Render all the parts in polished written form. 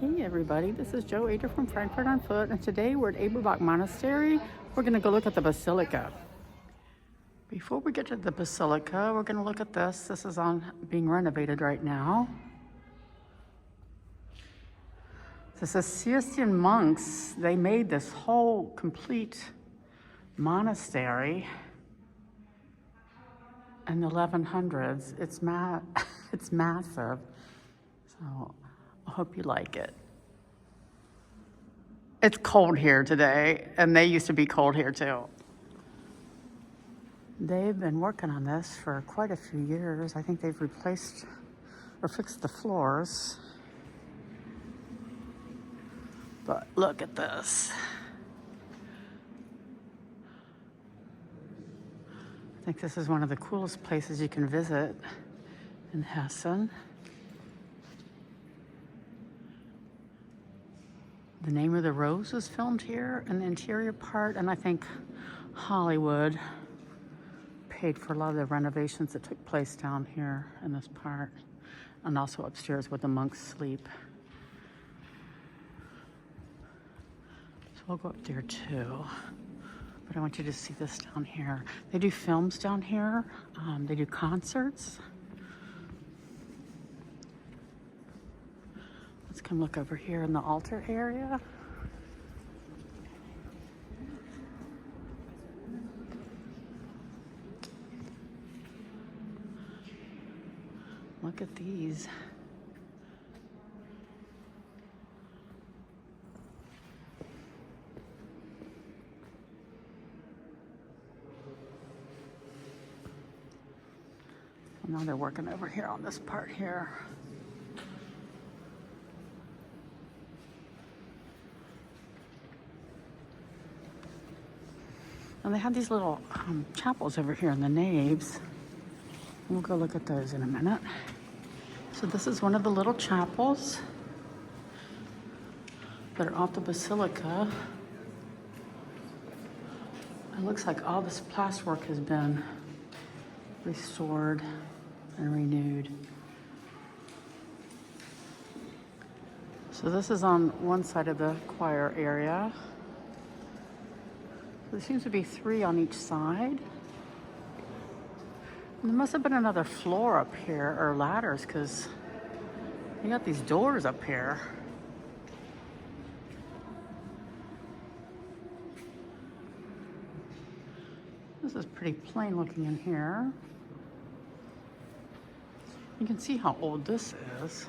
Hey everybody, this is Joe Ader from Frankfurt on Foot, and today we're at Eberbach Monastery. We're going to go look at the Basilica. Before we get to the Basilica, we're going to look at this. This is being renovated right now. This is Cistercian monks. They made this whole complete monastery in the 1100s. It's massive. So I hope you like it. It's cold here today, and they used to be cold here too. They've been working on this for quite a few years. I think they've replaced or fixed the floors. But look at this. I think this is one of the coolest places you can visit in Hessen. The Name of the Rose was filmed here in the interior part, and I think Hollywood paid for a lot of the renovations that took place down here in this part, and also upstairs where the monks sleep. So we'll go up there too, but I want you to see this down here. They do films down here. They do concerts. Let's come look over here in the altar area. Look at these. Now they're working over here on this part here. And they have these little chapels over here in the naves. We'll go look at those in a minute. So this is one of the little chapels that are off the Basilica. It looks like all this plasterwork has been restored and renewed. So this is on one side of the choir area. There seems to be 3 on each side. And there must have been another floor up here, or ladders, because you got these doors up here. This is pretty plain looking in here. You can see how old this is.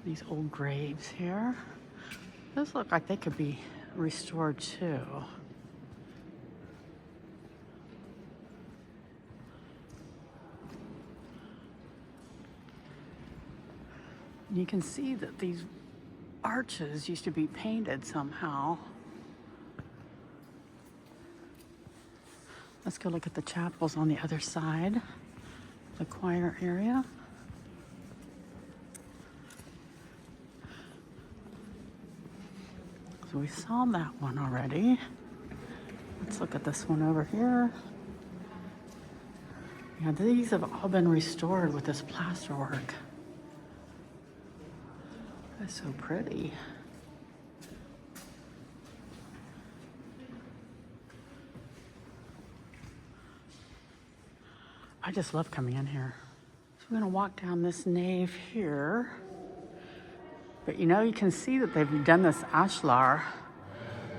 These old graves here. Those look like they could be restored too. You can see that these arches used to be painted somehow. Let's go look at the chapels on the other side, the choir area. So we saw that one already. Let's look at this one over here. Yeah, these have all been restored with this plasterwork. That's so pretty. I just love coming in here. So we're gonna walk down this nave here. But you know, you can see that they've done this ashlar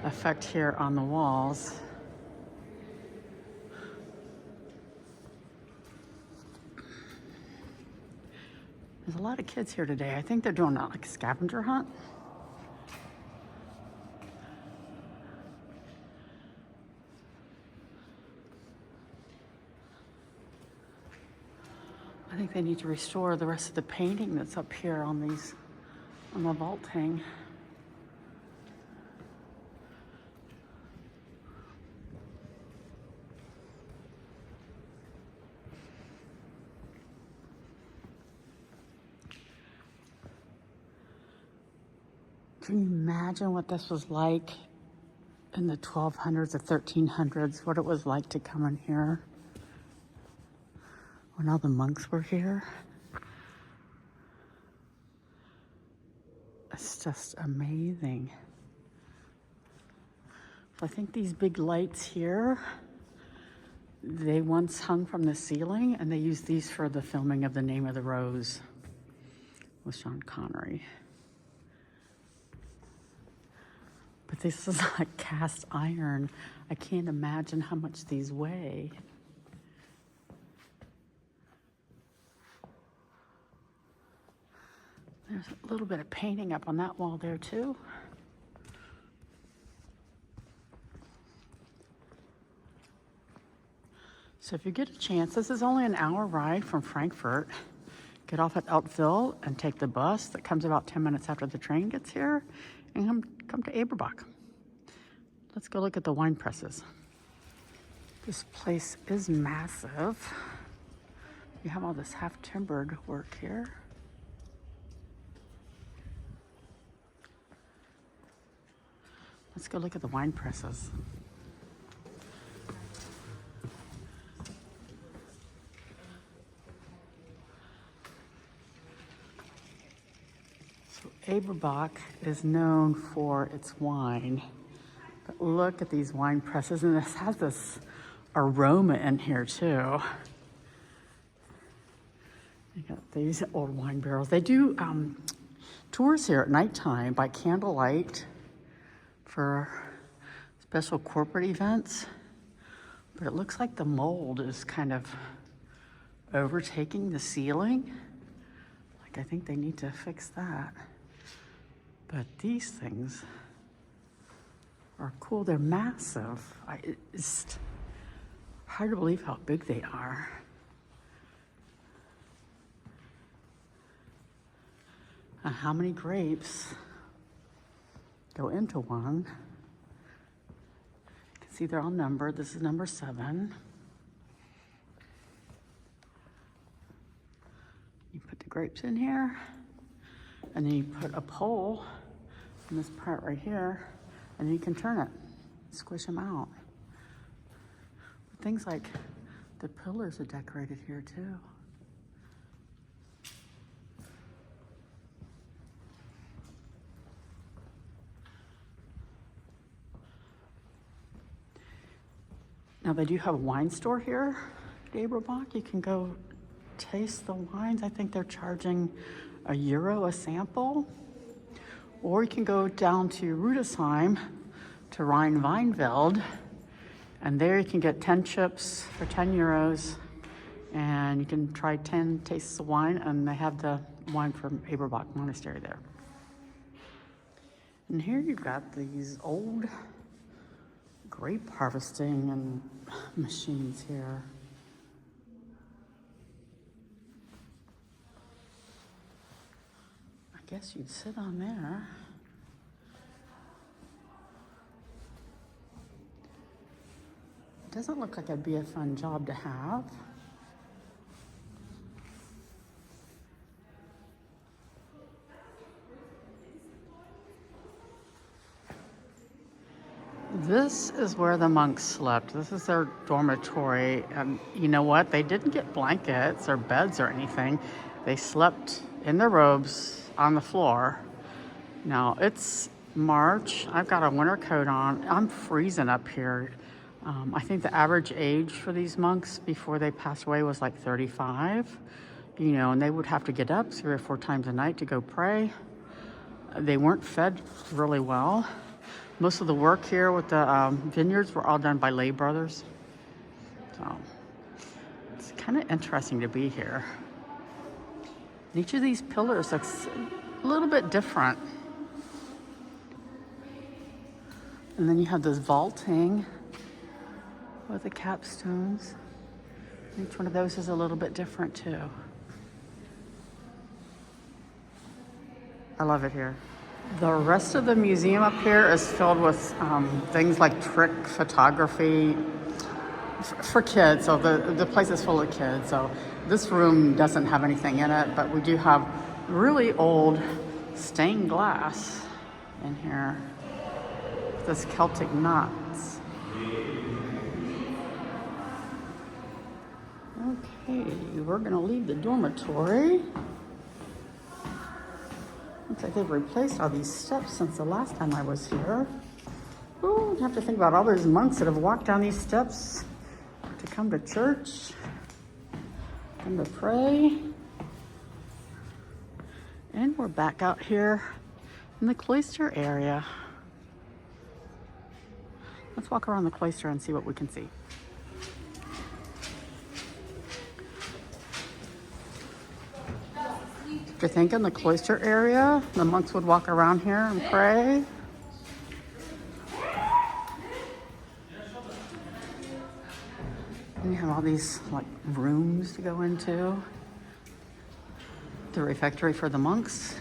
effect here on the walls. There's a lot of kids here today. I think they're doing like a scavenger hunt. I think they need to restore the rest of the painting that's up here on the vaulting. Can you imagine what this was like in the 1200s or 1300s, what it was like to come in here? when all the monks were here. It's just amazing. So I think these big lights here, they once hung from the ceiling, and they used these for the filming of The Name of the Rose with Sean Connery. But this is like cast iron. I can't imagine how much these weigh. There's a little bit of painting up on that wall there too. So if you get a chance, this is only an hour ride from Frankfurt. Get off at Eltville and take the bus that comes about 10 minutes after the train gets here, and come to Eberbach. Let's go look at the wine presses. This place is massive. You have all this half-timbered work here. Let's go look at the wine presses. So Eberbach is known for its wine. But look at these wine presses, and this has this aroma in here too. You got these old wine barrels. They do tours here at nighttime by candlelight for special corporate events, but it looks like the mold is kind of overtaking the ceiling. Like, I think they need to fix that. But these things are cool. They're massive. It's hard to believe how big they are. And how many grapes go into one? You can see they're all numbered. This is number 7. You put the grapes in here, and then you put a pole in this part right here, and then you can turn it, squish them out. Things like the pillars are decorated here too. Now they do have a wine store here at Eberbach. You can go taste the wines. I think they're charging €1 a sample. Or you can go down to Rudesheim to Rhein Weinveld, and there you can get 10 chips for €10, and you can try 10 tastes of wine, and they have the wine from Eberbach Monastery there. And here you've got these old grape harvesting and machines here. I guess you'd sit on there. It doesn't look like it'd be a fun job to have. This is where the monks slept. This is their dormitory. And you know what? They didn't get blankets or beds or anything. They slept in their robes on the floor. Now, it's March. I've got a winter coat on. I'm freezing up here. I think the average age for these monks before they passed away was like 35. You know, and they would have to get up 3 or 4 times a night to go pray. They weren't fed really well. Most of the work here with the vineyards were all done by lay brothers. So it's kind of interesting to be here. Each of these pillars looks a little bit different. And then you have this vaulting with the capstones. Each one of those is a little bit different too. I love it here. The rest of the museum up here is filled with things like trick photography for kids. So the place is full of kids. So this room doesn't have anything in it, but we do have really old stained glass in here. This Celtic knots. Okay, we're gonna leave the dormitory. Looks like they've replaced all these steps since the last time I was here. Ooh, you have to think about all those monks that have walked down these steps to come to church, come to pray. And we're back out here in the cloister area. Let's walk around the cloister and see what we can see. Do you think in the cloister area, the monks would walk around here and pray? And you have all these like rooms to go into. The refectory for the monks.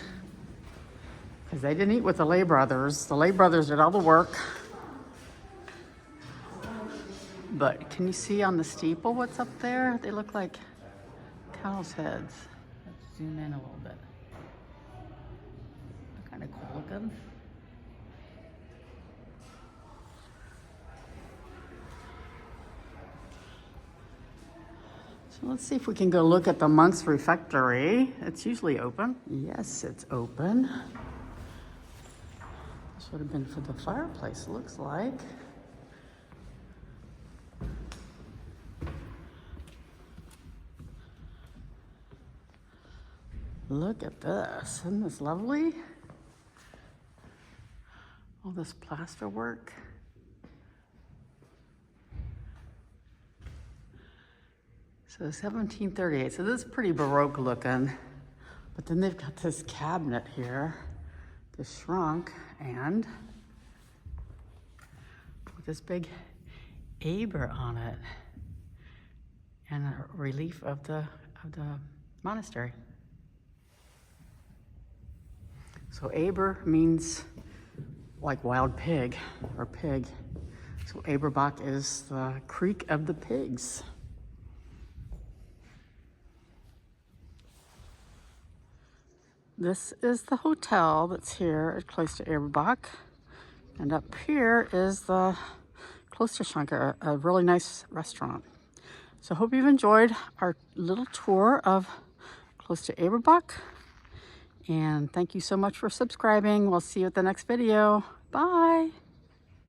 Because they didn't eat with the lay brothers. The lay brothers did all the work. But can you see on the steeple what's up there? They look like cow's heads. Let's zoom in a little bit. They're kind of cool looking. So let's see if we can go look at the monks' refectory. It's usually open. Yes, it's open. This would have been for the fireplace, it looks like. Look at this. Isn't this lovely? All this plaster work. So 1738. So this is pretty Baroque looking. But then they've got this cabinet here, this shrunk, and with this big Aber on it, and a relief of the monastery. So Aber means like wild pig or pig. So Eberbach is the creek of the pigs. This is the hotel that's here at Cloister Eberbach. And up here is the Klosterschank, a really nice restaurant. So I hope you've enjoyed our little tour of Cloister Eberbach. And thank you so much for subscribing. We'll see you at the next video. Bye.